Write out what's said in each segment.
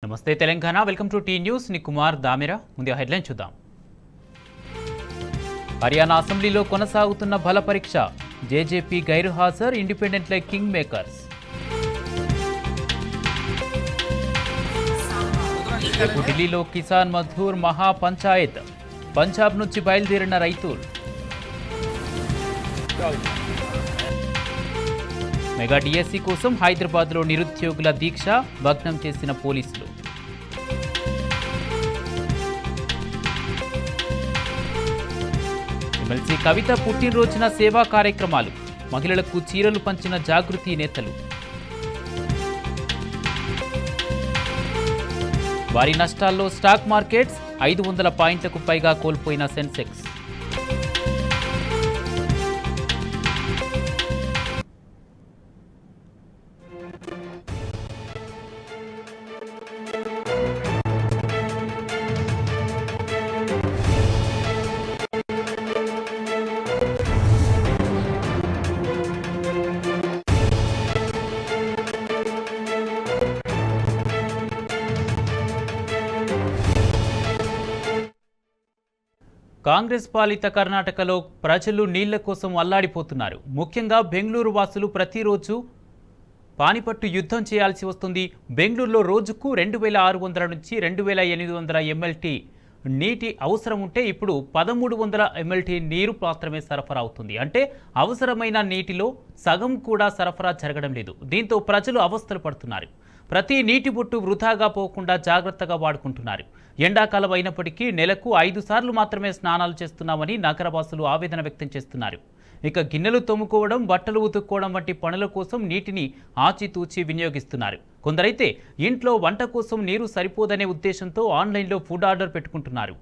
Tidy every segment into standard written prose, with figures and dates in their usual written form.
నమస్తే Telangana welcome to T news ని కుమార్ దామిరా ముందు హెడ్లైన్ చూద్దాం హర్యానా అసెంబ్లీలో కొనసాగుతున్న బల పరీక్ష జేజేపీ గైరు హాజర్ ఇండిపెండెంట్ లైక్ కింగ్ మేకర్స్ రేపు ఢిల్లీలో కిసాన్ మజ్దూర్ మహా పంచాయత్ పంజాబ్ నుంచి బయలుదేరిన రైతులు మెగా డిఎస్సి కోసం హైదరాబాద్లో నిరుద్యోగుల దీక్ష భగ్నం చేసిన పోలీసులు ఎమ్మెల్సీ కవిత పుట్టినరోజున సేవా కార్యక్రమాలు మహిళలకు చీరలు పంచిన జాగృతి నేతలు వారి నష్టాల్లో స్టాక్ మార్కెట్స్ 500 పాయింట్లకు పైగా కోల్పోయిన సెన్సెక్స్ కాంగ్రెస్ పాలిత కర్ణాటకలో ప్రజలు నీళ్ల కోసం అల్లాడిపోతున్నారు. ముఖ్యంగా బెంగళూరు వాసులు ప్రతిరోజు పానిపట్టు యుద్ధం చేయాల్సి వస్తుంది. బెంగళూరులో రోజుకు 2600 నుంచి 2800 ఎంఎల్టీ నీటి అవసరం ఉంటే ఇప్పుడు 1300 ఎంఎల్టీ నీరు మాత్రమే సరఫరా అవుతుంది. అంటే అవసరమైన నీటిలో సగం కూడా సరఫరా జరగడం లేదు. దీంతో ప్రజలు అవస్థలు పడుతున్నారు. ప్రతి నీటి బొట్టు వృధాగా పోకుండా జాగ్రత్తగా వాడుకుంటున్నారు. ఎండాకాలం అయినప్పటికీ నెలకు 5 సార్లు మాత్రమే స్నానాలు చేస్తున్నామని నగరవాసులు ఆవేదన వ్యక్తం చేస్తున్నారు. ఇక గిన్నెలు తోముకోవడం, బట్టలు ఉతుక్కోవడం వంటి పనుల కోసం నీటిని ఆచితూచి వినియోగిస్తున్నారు. కొందరైతే ఇంట్లో వంట కోసం నీరు సరిపోదనే ఉద్దేశంతో ఆన్లైన్లో ఫుడ్ ఆర్డర్ పెట్టుకుంటున్నారు.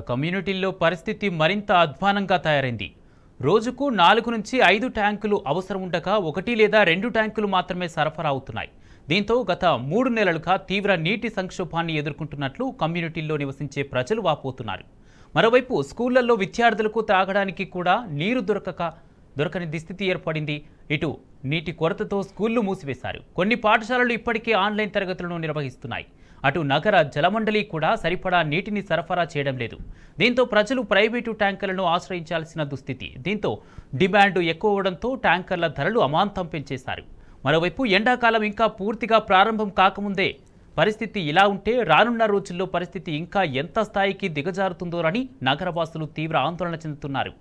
కమ్యూనిటీల్లో పరిస్థితి మరింత అధ్వానంగా తయారైంది. రోజుకు 4 నుంచి 5 ట్యాంకులు అవసరం ఉండగా 1 లేదా 2 ట్యాంకులు మాత్రమే సరఫరా అవుతున్నాయి. దీంతో గత 3 నెలలుగా తీవ్ర నీటి సంక్షోభాన్ని ఎదుర్కొంటున్నట్లు కమ్యూనిటీల్లో నివసించే ప్రజలు వాపోతున్నారు. మరోవైపు స్కూళ్లలో విద్యార్థులకు తాగడానికి కూడా నీరు దొరకని దుస్థితి ఏర్పడింది. ఇటు నీటి కొరతతో స్కూళ్లు మూసివేశారు. కొన్ని పాఠశాలలు ఇప్పటికే ఆన్లైన్ తరగతులను నిర్వహిస్తున్నాయి. అటు నగర జలమండలి కూడా సరిపడా నీటిని సరఫరా చేయడం లేదు. దీంతో ప్రజలు ప్రైవేటు ట్యాంకర్లను ఆశ్రయించాల్సిన దుస్థితి. దీంతో డిమాండ్ ఎక్కువ అవడంతో ట్యాంకర్ల ధరలు అమాంతం పెంచేశారు. మరోవైపు ఎండాకాలం ఇంకా పూర్తిగా ప్రారంభం కాకముందే పరిస్థితి ఇలా ఉంటే రానున్న రోజుల్లో పరిస్థితి ఇంకా ఎంత స్థాయికి దిగజారుతుందోనని నగరవాసులు తీవ్ర ఆందోళన చెందుతున్నారు.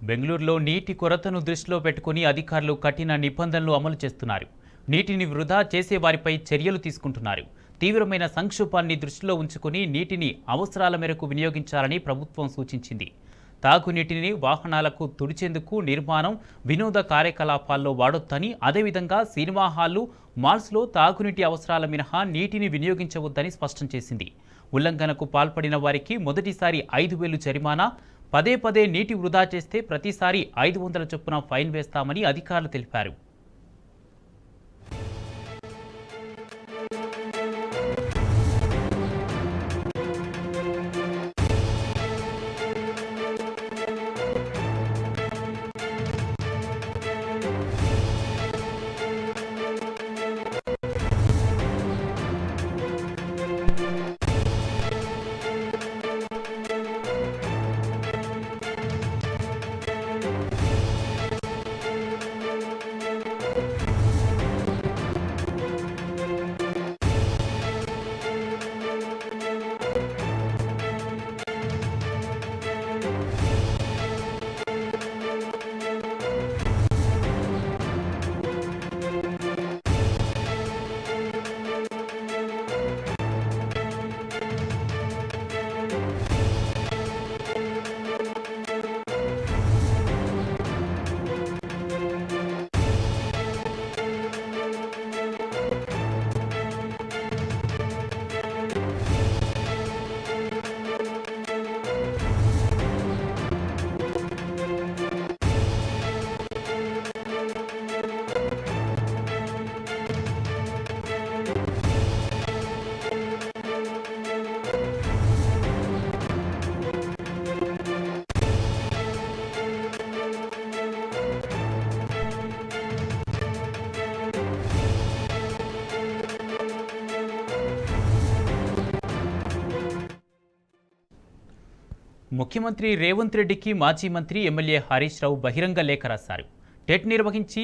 బెంగళూరులో నీటి కొరతను దృష్టిలో పెట్టుకుని అధికారులు కఠిన నిబంధనలు అమలు చేస్తున్నారు. నీటిని వృధా చేసే వారిపై చర్యలు తీసుకుంటున్నారు. తీవ్రమైన సంక్షోభాన్ని దృష్టిలో ఉంచుకుని నీటిని అవసరాల మేరకు వినియోగించాలని ప్రభుత్వం సూచించింది. తాగునీటిని వాహనాలకు తుడిచేందుకు, నిర్మాణం, వినోద కార్యకలాపాల్లో వాడొద్దని, అదేవిధంగా సినిమా హాళ్లు, మాల్స్లో తాగునీటి అవసరాల మినహా నీటిని వినియోగించవద్దని స్పష్టం చేసింది. ఉల్లంఘనకు పాల్పడిన వారికి మొదటిసారి 5,000 జరిమానా, పదే నీటి వృధా చేస్తే ప్రతిసారి 500 చొప్పున ఫైన్ వేస్తామని అధికారులు తెలిపారు. ముఖ్యమంత్రి రేవంత్ రెడ్డికి మాజీ మంత్రి ఎమ్మెల్యే హరీష్ రావు బహిరంగ లేఖ రాశారు. టెట్ నిర్వహించి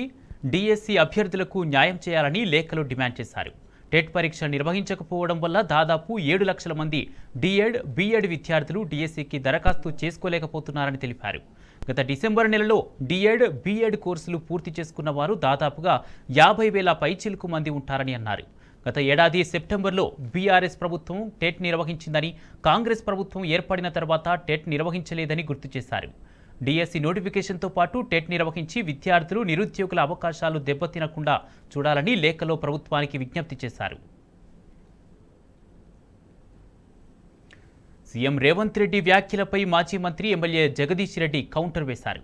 డిఎస్సి అభ్యర్థులకు న్యాయం చేయాలని లేఖలో డిమాండ్ చేశారు. టెట్ పరీక్ష నిర్వహించకపోవడం వల్ల దాదాపు 7 లక్షల మంది డిఎడ్, బిఎడ్ విద్యార్థులు డిఎస్సికి దరఖాస్తు చేసుకోలేకపోతున్నారని తెలిపారు. గత డిసెంబర్ నెలలో డిఎడ్, బిఎడ్ కోర్సులు పూర్తి చేసుకున్న వారు దాదాపుగా 50,000 పైచిలుకు మంది ఉంటారని అన్నారు. గత ఏడాది సెప్టెంబర్లో బీఆర్ఎస్ ప్రభుత్వం టెట్ నిర్వహించిందని, కాంగ్రెస్ ప్రభుత్వం ఏర్పడిన తర్వాత టెట్ నిర్వహించలేదని గుర్తు చేశారు. డిఎస్సి నోటిఫికేషన్తో పాటు టెట్ నిర్వహించి విద్యార్థులు, నిరుద్యోగుల అవకాశాలు దెబ్బతినకుండా చూడాలని లేఖలో ప్రభుత్వానికి విజ్ఞప్తి చేశారు. సీఎం రేవంత్ రెడ్డి వ్యాఖ్యలపై మాజీ మంత్రి ఎమ్మెల్యే జగదీష్ రెడ్డి కౌంటర్ వేశారు.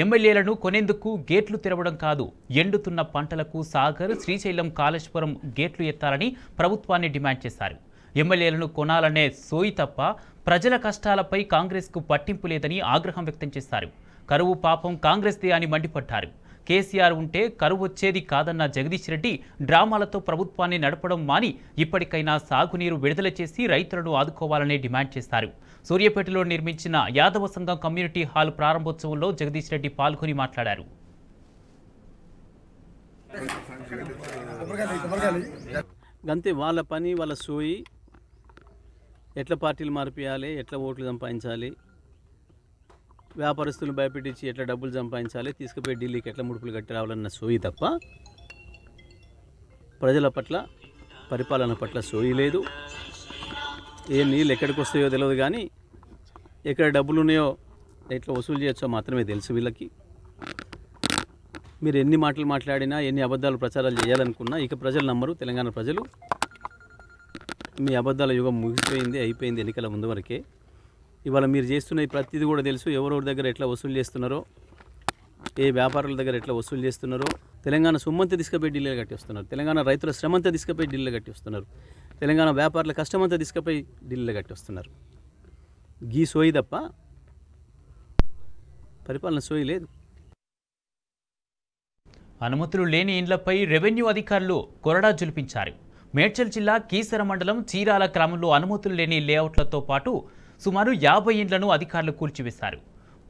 ఎమ్మెల్యేలను కొనేందుకు గేట్లు తెరవడం కాదు, ఎండుతున్న పంటలకు సాగర్, శ్రీశైలం, కాళేశ్వరం గేట్లు ఎత్తాలని ప్రభుత్వాన్ని డిమాండ్ చేశారు. ఎమ్మెల్యేలను కొనాలనే సోయి తప్ప ప్రజల కష్టాలపై కాంగ్రెస్కు పట్టింపు లేదని ఆగ్రహం వ్యక్తం చేశారు. కరువు పాపం కాంగ్రెస్దే అని మండిపడ్డారు. కేసీఆర్ ఉంటే కరువు వచ్చేది కాదన్న జగదీష్ రెడ్డి డ్రామాలతో ప్రభుత్వాన్ని నడపడం మాని ఇప్పటికైనా సాగునీరు విడుదల చేసి రైతులను ఆదుకోవాలని డిమాండ్ చేశారు. సూర్యాపేటలో నిర్మించిన యాదవ సంఘం కమ్యూనిటీ హాల్ ప్రారంభోత్సవంలో జగదీష్ రెడ్డి పాల్గొని మాట్లాడారు. గంతే వాళ్ళ పని, వాళ్ళ సోయి, ఎట్లా పార్టీలు మార్పియాలి, ఎట్లా ఓట్లు సంపాదించాలి, వ్యాపారస్తులను భయపెట్టించి ఎట్లా డబ్బులు సంపాదించాలి, తీసుకుపోయి ఢిల్లీకి ఎట్లా ముడుపులు కట్టి రావాలన్న సోయి తప్ప ప్రజల పట్ల, పరిపాలన పట్ల సోయి లేదు. ఏ నీళ్ళు ఎక్కడికి వస్తాయో తెలియదు, కానీ ఎక్కడ డబ్బులు ఉన్నాయో ఎట్లా వసూలు చేయొచ్చో మాత్రమే తెలుసు వీళ్ళకి. మీరు ఎన్ని మాటలు మాట్లాడినా, ఎన్ని అబద్ధాలు ప్రచారాలు చేయాలనుకున్నా ఇక ప్రజలు నమ్మరు. తెలంగాణ ప్రజలు మీ అబద్ధాల యుగం ముగిసిపోయింది, అయిపోయింది ఎన్నికల ముందు వరకే. ఇవాళ మీరు చేస్తున్న ప్రతిదీ కూడా తెలుసు. ఎవరెవరి దగ్గర ఎట్లా వసూలు చేస్తున్నారో, ఏ వ్యాపారుల దగ్గర ఎట్లా వసూలు చేస్తున్నారో. తెలంగాణ సొమ్మంతా తీసుకుపోయి ఢిల్లీలో కట్టి వస్తున్నారు. తెలంగాణ రైతుల శ్రమంతా తీసుకుపోయి ఢిల్లీలో కట్టి వస్తున్నారు. తెలంగాణ వ్యాపారుల కష్టమంతా తీసుకుపోయి ఢిల్లీలో కట్టి వస్తున్నారు. గీ సోయి తప్ప పరిపాలన సోయి లేదు. అనుమతులు లేని ఇండ్లపై రెవెన్యూ అధికారులు కొరడా జులిపించారు. మేడ్చల్ జిల్లా కీసర మండలం చీరాల గ్రామంలో అనుమతులు లేని లేఅవుట్లతో పాటు సుమారు 50 ఇండ్లను అధికారులు కూల్చివేశారు.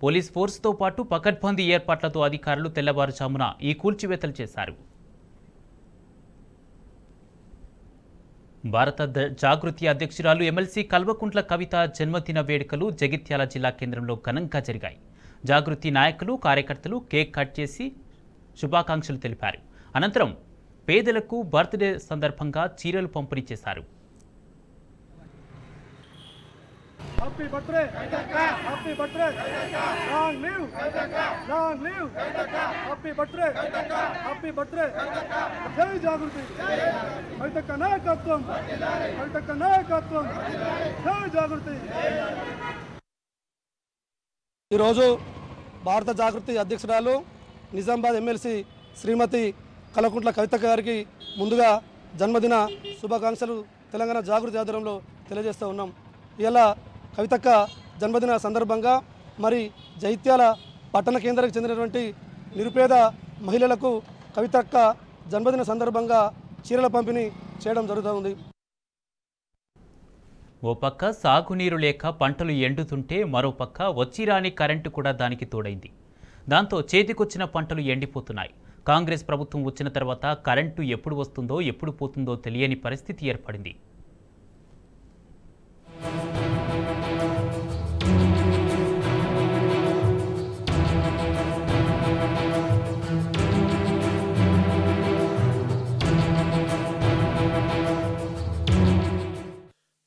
పోలీస్ ఫోర్స్తో పాటు పకడ్బందీ ఏర్పాట్లతో అధికారులు తెల్లవారుజామున ఈ కూల్చివేతలు చేశారు. భారత జాగృతి అధ్యక్షురాలు ఎమ్మెల్సీ కల్వకుంట్ల కవిత జన్మదిన వేడుకలు జగిత్యాల జిల్లా కేంద్రంలో ఘనంగా జరిగాయి. జాగృతి నాయకులు, కార్యకర్తలు కేక్ కట్ చేసి శుభాకాంక్షలు తెలిపారు. అనంతరం పేదలకు బర్త్డే సందర్భంగా చీరలు పంపిణీ చేశారు. Happy birthday, happy birthday, long live, long live, happy birthday, happy birthday. జై జాగృతి, కవితక్క నాయకత్వం, కవితక్క నాయకత్వం, జై జాగృతి. ఈరోజు భారత జాగృతి అధ్యక్షురాలు నిజామాబాద్ ఎమ్మెల్సీ శ్రీమతి కల్వకుంట్ల కవితక్క గారికి ముందుగా జన్మదిన శుభాకాంక్షలు తెలంగాణ జాగృతి ఆధ్వర్యంలో తెలియజేస్తూ ఉన్నాం. ఇలా కవితక్క జన్మదిన సందర్భంగా మరి జైత్యాల పట్టణ కేంద్రానికి చెందినటువంటి నిరుపేద మహిళలకు కవితక్క జన్మదిన సందర్భంగా చీరల పంపిణీ చేయడం జరుగుతుంది. ఓ పక్క సాగునీరు లేక పంటలు ఎండుతుంటే మరోపక్క వచ్చిరాని కరెంటు కూడా దానికి తోడైంది. దాంతో చేతికొచ్చిన పంటలు ఎండిపోతున్నాయి. కాంగ్రెస్ ప్రభుత్వం వచ్చిన తర్వాత కరెంటు ఎప్పుడు వస్తుందో, ఎప్పుడు పోతుందో తెలియని పరిస్థితి ఏర్పడింది.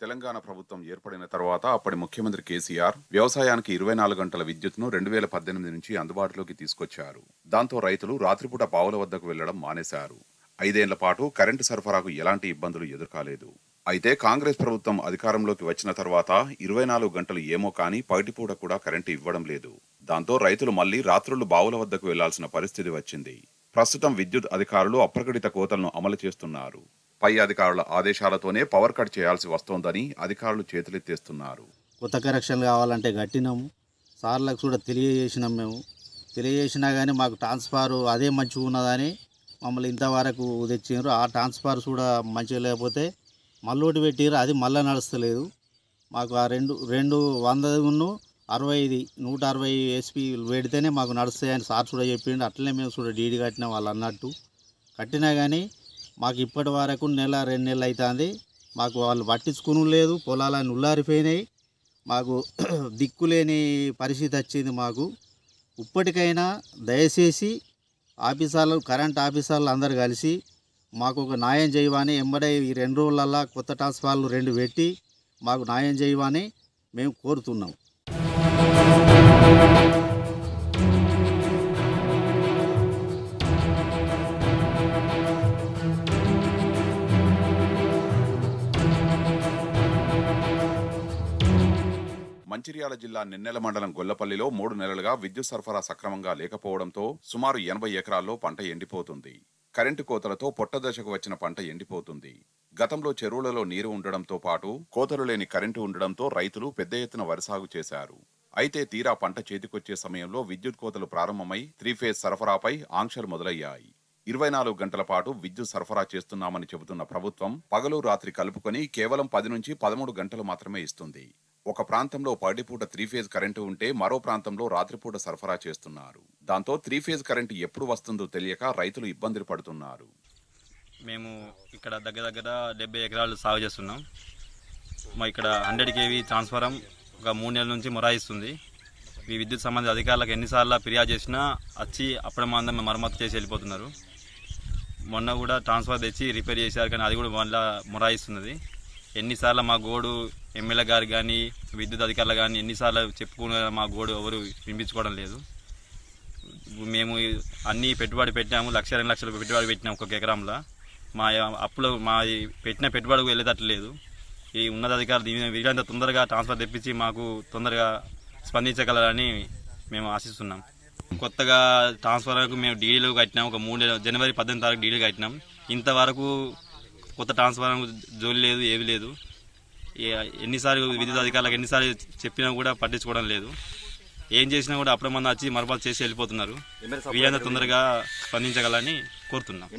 తెలంగాణ ప్రభుత్వం ఏర్పడిన తర్వాత అప్పటి ముఖ్యమంత్రి కేసీఆర్ వ్యవసాయానికి 24 గంటల విద్యుత్ను 2018 నుంచి అందుబాటులోకి తీసుకొచ్చారు. దాంతో రైతులు రాత్రిపూట బావుల వద్దకు వెళ్లడం మానేశారు. 5 ఏళ్ల పాటు కరెంటు సరఫరాకు ఎలాంటి ఇబ్బందులు ఎదుర్కాలేదు. అయితే కాంగ్రెస్ ప్రభుత్వం అధికారంలోకి వచ్చిన తర్వాత 24 గంటలు ఏమో కానీ పగటిపూట కూడా కరెంటు ఇవ్వడం లేదు. దాంతో రైతులు మళ్లీ రాత్రులు బావుల వద్దకు వెళ్లాల్సిన పరిస్థితి వచ్చింది. ప్రస్తుతం విద్యుత్ అధికారులు అప్రకటిత కోతలను అమలు చేస్తున్నారు. పై అధికారుల ఆదేశాలతోనే పవర్ కట్ చేయాల్సి వస్తోందని అధికారులు చేతులెత్తేస్తున్నారు. కొత్త కరెక్షన్ కావాలంటే కట్టినాము, సార్లకు కూడా తెలియజేసినాం. మేము తెలియజేసినా కానీ మాకు ట్రాన్స్ఫార్ అదే మంచిగా ఉన్నదని మమ్మల్ని ఇంతవరకు తెచ్చారు. ఆ ట్రాన్స్ఫార్ కూడా మంచిగా లేకపోతే మళ్ళీ ఒకటి పెట్టారు, అది మళ్ళీ నడుస్తలేదు. మాకు ఆ 200 160 ఎస్పీ పెడితేనే మాకు నడుస్తాయని సార్ కూడా చెప్పిండు. అట్లనే మేము కూడా డీడీ కట్టినాం వాళ్ళు అన్నట్టు. కట్టినా కానీ మాకు ఇప్పటి వరకు నెల 2 నెలలు అవుతుంది. మాకు వాళ్ళు పట్టించుకుని లేదు. పొలాలన్నీ ఉల్లారిపోయినాయి. మాకు దిక్కులేని పరిస్థితి వచ్చింది. మాకు ఇప్పటికైనా దయచేసి ఆఫీసర్లు, కరెంట్ ఆఫీసర్లు అందరు కలిసి మాకు ఒక న్యాయం చేయమని, ఎంబడే ఈ 2 రోజులల్లా కొత్త ట్రాన్స్ఫార్మర్లు 2 పెట్టి మాకు న్యాయం చేయమని మేము కోరుతున్నాం. మంచిర్యాల జిల్లా నిన్నెల మండలం గొల్లపల్లిలో 3 నెలలుగా విద్యుత్ సరఫరా సక్రమంగా లేకపోవడంతో సుమారు 80 ఎకరాల్లో పంట ఎండిపోతుంది. కరెంటు కోతలతో పొట్ట దశకు వచ్చిన పంట ఎండిపోతుంది. గతంలో చెరువులలో నీరు ఉండడంతో పాటు కోతలు లేని కరెంటు ఉండడంతో రైతులు పెద్ద ఎత్తున వరి సాగు చేశారు. అయితే తీరా పంట చేతికొచ్చే సమయంలో విద్యుత్ కోతలు ప్రారంభమై 3 ఫేజ్ సరఫరాపై ఆంక్షలు మొదలయ్యాయి. 24 గంటల పాటు విద్యుత్ సరఫరా చేస్తున్నామని చెబుతున్న ప్రభుత్వం పగలు రాత్రి కలుపుకొని కేవలం 10 నుంచి 13 గంటలు మాత్రమే ఇస్తుంది. ఒక ప్రాంతంలో పగటిపూట 3 ఫేజ్ కరెంటు ఉంటే మరో ప్రాంతంలో రాత్రిపూట సరఫరా చేస్తున్నారు. దాంతో 3 ఫేజ్ కరెంటు ఎప్పుడు వస్తుందో తెలియక రైతులు ఇబ్బందులు పడుతున్నారు. మేము ఇక్కడ దగ్గర 70 ఎకరాలు సాగు చేస్తున్నాం. మా ఇక్కడ 100 kV ట్రాన్స్ఫారం ఒక 3 నెలల నుంచి మొరాయిస్తుంది. ఈ విద్యుత్ సంబంధిత అధికారులకు ఎన్నిసార్లు ఫిర్యాదు చేసినా వచ్చి అప్పుడమందరం మరమ్మతు చేసి వెళ్ళిపోతున్నారు. మొన్న కూడా ట్రాన్స్ఫర్ తెచ్చి రిపేర్ చేశారు, కానీ అది కూడా మళ్ళీ మొరాయిస్తున్నది. ఎన్నిసార్లు మా గోడు ఎమ్మెల్యే గారు కానీ విద్యుత్ అధికారులు కానీ ఎన్నిసార్లు చెప్పుకున్న మా గోడు ఎవరు వినిపించుకోవడం లేదు. మేము అన్నీ పెట్టుబడి పెట్టాము, 1,00,000 2 లక్షలు పెట్టుబడి పెట్టినాము ఒక్కొక్క ఎకరంలో. మా అప్పులు మా పెట్టిన పెట్టుబడికి వెళ్ళేటట్లేదు. ఈ ఉన్నతాధికారులు వీళ్ళంతా తొందరగా ట్రాన్స్ఫర్ తెప్పించి మాకు తొందరగా స్పందించగలరని మేము ఆశిస్తున్నాం. కొత్తగా ట్రాన్స్ఫర్కు మేము డీడీలు కట్టినాం. ఒక 3 జనవరి 18 తారీఖు డీడీలు కట్టినాం. ఇంతవరకు కొత్త ట్రాన్స్ఫారం జోలి లేదు, ఏవి లేదు. ఎన్నిసార్లు విద్యుత్ అధికారులకు ఎన్నిసార్లు చెప్పినా కూడా పట్టించుకోవడం లేదు. ఏం చేసినా కూడా అప్పుడమంది వచ్చి మరమ్మతు చేసి వెళ్ళిపోతున్నారు. వీళ్ళంతా తొందరగా స్పందించగలని కోరుతున్నాం.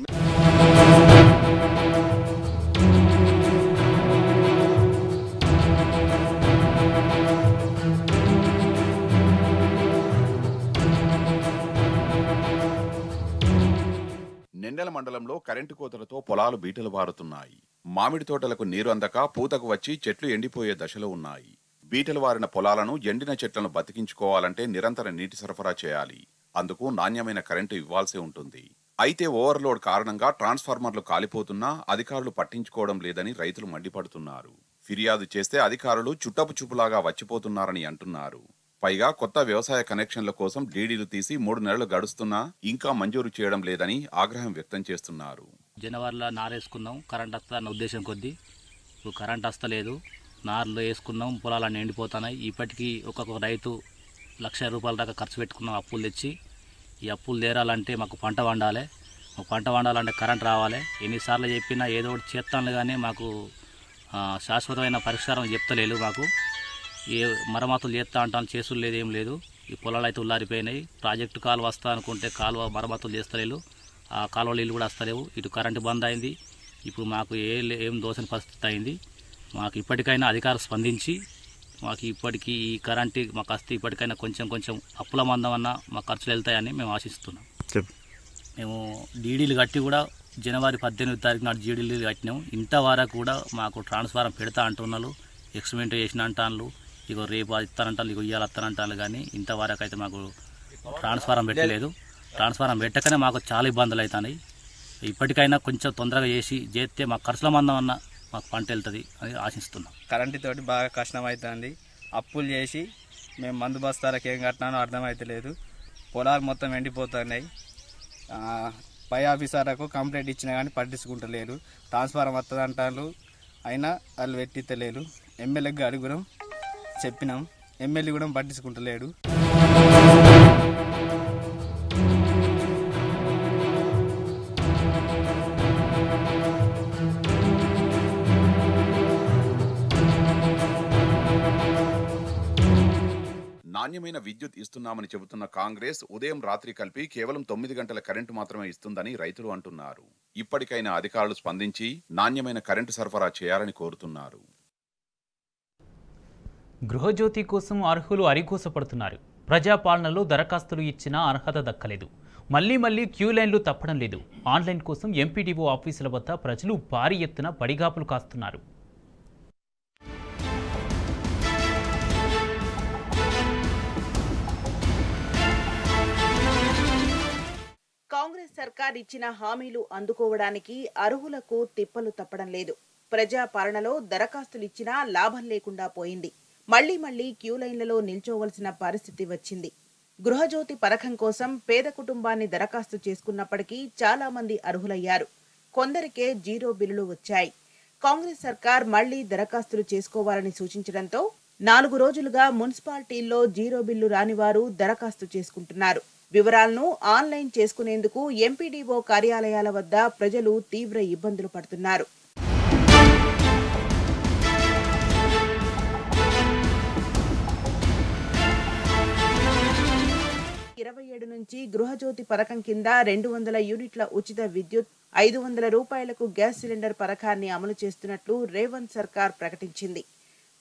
నిన్నెల మండలంలో కరెంటు కోతలతో పొలాలు బీటలు బారుతున్నాయి. మామిడి తోటలకు నీరు అందక పూతకు వచ్చి చెట్లు ఎండిపోయే దశలో ఉన్నాయి. బీటలు వారిన పొలాలను, ఎండిన చెట్లను బతికించుకోవాలంటే నిరంతర నీటి సరఫరా చేయాలి. అందుకు నాణ్యమైన కరెంటు ఇవ్వాల్సి ఉంటుంది. అయితే ఓవర్లోడ్ కారణంగా ట్రాన్స్ఫార్మర్లు కాలిపోతున్నా అధికారులు పట్టించుకోవడం లేదని రైతులు మండిపడుతున్నారు. ఫిర్యాదు చేస్తే అధికారులు చుట్టపు చూపులాగా వచ్చిపోతున్నారని అంటున్నారు. పైగా కొత్త వ్యవసాయ కనెక్షన్ల కోసం డీడీలు తీసి 3 నెలలు గడుస్తున్నా ఇంకా మంజూరు చేయడం లేదని ఆగ్రహం వ్యక్తం చేస్తున్నారు. జనవరిలో నారేసుకున్నాం, కరెంట్ వస్తుందన్న ఉద్దేశం కొద్దీ ఇప్పుడు కరెంట్ వస్తలేదు. నార్లు వేసుకున్నాం, పొలాలన్నీ ఎండిపోతున్నాయి. ఇప్పటికీ ఒక్కొక్క రైతు ₹1,00,000 దాకా ఖర్చు పెట్టుకున్నాం అప్పులు తెచ్చి. ఈ అప్పులు తీరాలంటే మాకు పంట వండాలి. మాకు పంట వండాలంటే కరెంట్ రావాలి. ఎన్నిసార్లు చెప్పినా ఏదో ఒకటి చేస్తాను, కానీ మాకు శాశ్వతమైన పరిష్కారం చెప్తలేదు. మాకు ఏ మరమ్మతులు చేస్తా అంటాను, చేసులు లేదు, ఏం లేదు. ఈ పొలాలు అయితే ఉల్లారిపోయినాయి. ప్రాజెక్టు కాలువ వస్తా అనుకుంటే కాలువ మరమ్మతులు చేస్తలేరు. ఆ కాలువ నీళ్ళు కూడా వస్తలేవు. ఇటు కరెంటు బంద్ అయింది. ఇప్పుడు మాకు ఏం దోసని పరిస్థితి అయింది. మాకు ఇప్పటికైనా అధికారులు స్పందించి మాకు ఇప్పటికీ ఈ కరెంటు మాకు వస్తే ఇప్పటికైనా కొంచెం అప్పుల మందం అన్నా మా ఖర్చులు వెళ్తాయని మేము ఆశిస్తున్నాం. మేము డీడీలు కట్టి కూడా జనవరి 18 తారీఖు నాడు డీడీలు కట్టినాం. ఇంతవరకు కూడా మాకు ట్రాన్స్ఫారం పెడతా అంటున్నారు, ఎక్స్పెరిమెంట్ చేసిన అంటాను, ఇగో రేపు ఇస్తానంటాను, ఇగో ఇవాళ వస్తానంటాను, కానీ ఇంతవరకు అయితే మాకు ట్రాన్స్ఫారం పెట్టలేదు. ట్రాన్స్ఫారం పెట్టకనే మాకు చాలా ఇబ్బందులు అవుతున్నాయి. ఇప్పటికైనా కొంచెం తొందరగా చేస్తే మాకు ఖర్చుల మందం అన్న మాకు పంట వెళ్తుంది అని ఆశిస్తున్నాం. కరెంటు తోటి బాగా కష్టం అవుతుంది. అప్పులు చేసి మేము మందు బస్తాలకు ఏం కట్టినానో అర్థమవుతలేదు. పొలాలు మొత్తం ఎండిపోతున్నాయి. పై ఆఫీసర్లకు కంప్లైంట్ ఇచ్చినా కానీ పట్టించుకుంటలేరు. ట్రాన్స్ఫారం వస్తుంది అంటారు, అయినా వాళ్ళు పెట్టిత్తలేరు. ఎమ్మెల్యేకి అడుగురం చెప్పినాం, ఎమ్మెల్యే కూడా పట్టించుకుంటలేడు. నాణ్యమైన విద్యుత్ ఇస్తున్నామని చెబుతున్న కాంగ్రెస్ ఉదయం రాత్రి కలిపి కేవలం 9 గంటల కరెంటు మాత్రమే ఇస్తుందని రైతులు అంటున్నారు. ఇప్పటికైనా అధికారులు స్పందించి నాణ్యమైన కరెంటు సరఫరా చేయాలని కోరుతున్నారు. గృహజ్యోతి కోసం అర్హులు అరిగోసపడుతున్నారు. ప్రజాపాలనలో దరఖాస్తులు ఇచ్చినా అర్హత దక్కలేదు. మళ్లీ క్యూ లైన్లు తప్పడం లేదు. ఆన్లైన్ కోసం ఎంపీడీఓ ఆఫీసుల వద్ద ప్రజలు భారీ ఎత్తున పడిగాపులు కాస్తున్నారు. కాంగ్రెస్ సర్కార్ ఇచ్చిన హామీలు అందుకోవడానికి అర్హులకు తిప్పలు తప్పడం లేదు. ప్రజాపాలనలో దరఖాస్తులు ఇచ్చినా లాభం లేకుండా పోయింది. మళ్లీ క్యూ లైన్లలో నిల్చోవలసిన పరిస్థితి వచ్చింది. గృహజ్యోతి పథకం కోసం పేద కుటుంబాన్ని దరఖాస్తు చేసుకున్నప్పటికీ చాలా మంది అర్హులయ్యారు. కొందరికే 0 బిల్లులు వచ్చాయి. కాంగ్రెస్ సర్కార్ మళ్లీ దరఖాస్తులు చేసుకోవాలని సూచించడంతో 4 రోజులుగా మున్సిపాలిటీల్లో 0 బిల్లు రాని వారు దరఖాస్తు చేసుకుంటున్నారు. వివరాలను ఆన్లైన్ చేసుకునేందుకు ఎంపీడీఓ కార్యాలయాల వద్ద ప్రజలు తీవ్ర ఇబ్బందులు పడుతున్నారు. నుంచి గృహజ్యోతి పథకం కింద 200 యూనిట్ల ఉచిత విద్యుత్, 500 రూపాయలకు గ్యాస్ సిలిండర్ పథకాన్ని అమలు చేస్తున్నట్లు రేవంత్ సర్కార్ ప్రకటించింది.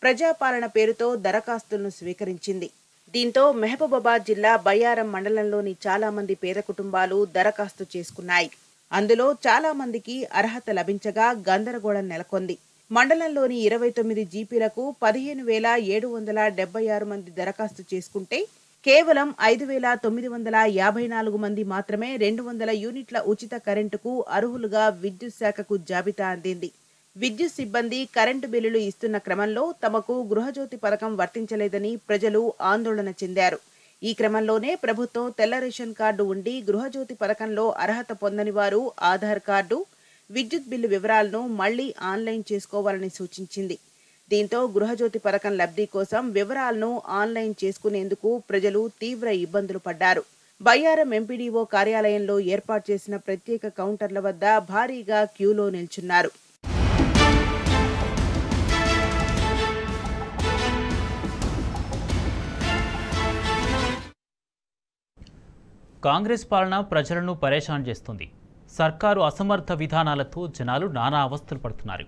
ప్రజాపాలన పేరుతో దరఖాస్తులను స్వీకరించింది. దీంతో మహబూబాబాద్ జిల్లా బయ్యారం మండలంలోని చాలా మంది పేద కుటుంబాలు దరఖాస్తు చేసుకున్నాయి. అందులో చాలా మందికి అర్హత లభించగా గందరగోళం నెలకొంది. మండలంలోని 29 జీపీలకు 15,776 మంది దరఖాస్తు చేసుకుంటే కేవలం 5,954 మంది మాత్రమే 200 యూనిట్ల ఉచిత కరెంటుకు అర్హులుగా విద్యుత్ శాఖకు జాబితా అందింది. విద్యుత్ సిబ్బంది కరెంటు బిల్లులు ఇస్తున్న క్రమంలో తమకు గృహజ్యోతి పథకం వర్తించలేదని ప్రజలు ఆందోళన చెందారు. ఈ క్రమంలోనే ప్రభుత్వం తెల్ల రేషన్ కార్డు ఉండి గృహజ్యోతి పథకంలో అర్హత పొందని వారు ఆధార్ కార్డు, విద్యుత్ బిల్లు వివరాలను మళ్లీ ఆన్లైన్ చేసుకోవాలని సూచించింది. దీంతో గృహజ్యోతి పథకం లబ్ధి కోసం వివరాలను ఆన్లైన్ చేసుకునేందుకు ప్రజలు తీవ్ర ఇబ్బందులు పడ్డారు. బయ్యారం ఎంపీడీఓ కార్యాలయంలో ఏర్పాటు చేసిన ప్రత్యేక కౌంటర్ల వద్ద భారీగా క్యూలో నిల్చున్నారు. కాంగ్రెస్ పాలన ప్రజలను పరేషాన్ చేస్తుంది. సర్కారు అసమర్థ విధానాలతో జనాలు నానా అవస్థలు పడుతున్నారు.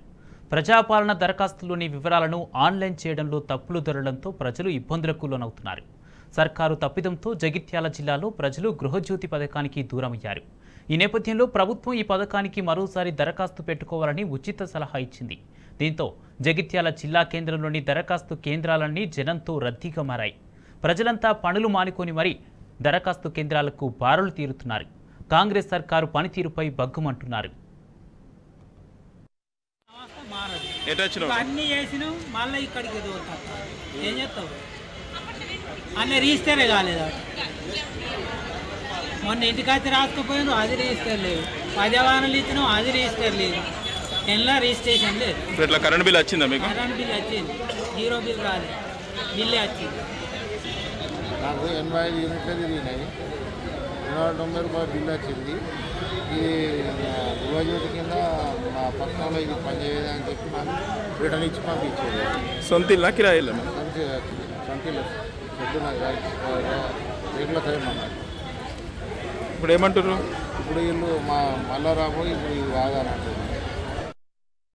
ప్రజాపాలన దరఖాస్తులోని వివరాలను ఆన్లైన్ చేయడంలో తప్పులు దొరకడంతో ప్రజలు ఇబ్బందులకు లోనవుతున్నారు. సర్కారు తప్పిదంతో జగిత్యాల జిల్లాలో ప్రజలు గృహజ్యోతి పథకానికి దూరమయ్యారు. ఈ నేపథ్యంలో ప్రభుత్వం ఈ పథకానికి మరోసారి దరఖాస్తు పెట్టుకోవాలని ఉచిత సలహా ఇచ్చింది. దీంతో జగిత్యాల జిల్లా కేంద్రంలోని దరఖాస్తు కేంద్రాలన్నీ జనంతో రద్దీగా మారాయి. ప్రజలంతా పనులు మానుకొని మరీ దరఖాస్తు కేంద్రాలకు బారులు తీరుతున్నారు. కాంగ్రెస్ సర్కారు పనితీరుపై బగ్గుమంటున్నారు. అన్ని చేసినాం, మళ్ళీ ఇక్కడికి ఏం చేస్తావు? అన్నీ రిజిస్టరే కాలేదు. మొన్న ఇంటికైతే రాసుకుపోయినావు, అది రిజిస్టర్ లేదు. పర్యావరణలు ఇచ్చినావు, అది రిజిస్టర్ లేదు. ఎలా రిజిస్ట్రేషన్ లేదు. ఇట్లా కరెంట్ బిల్ వచ్చిందా మీకు? కరెంట్ బిల్ వచ్చింది, 0 బిల్ రాలేదు. బిల్లే వచ్చింది. నాకు 85 యూనిట్లు తిరిగినాయి. 290 రూపాయల బిల్లు వచ్చింది. ఇది గృహజ్యోతి కింద మా పక్కనలో ఇది పనిచేయదని చెప్పి నాకు రిటర్న్ ఇచ్చి పంపించేది. సొంత ఇల్లా కిరాయిల్లా? సొంత ఇల్లు చెట్టు నాకు రేట్ల టైం అన్నారు. ఇప్పుడు ఏమంటారు? ఇప్పుడు వీళ్ళు మళ్ళా రాబోయి ఇప్పుడు ఇది కాదని అంటున్నారు.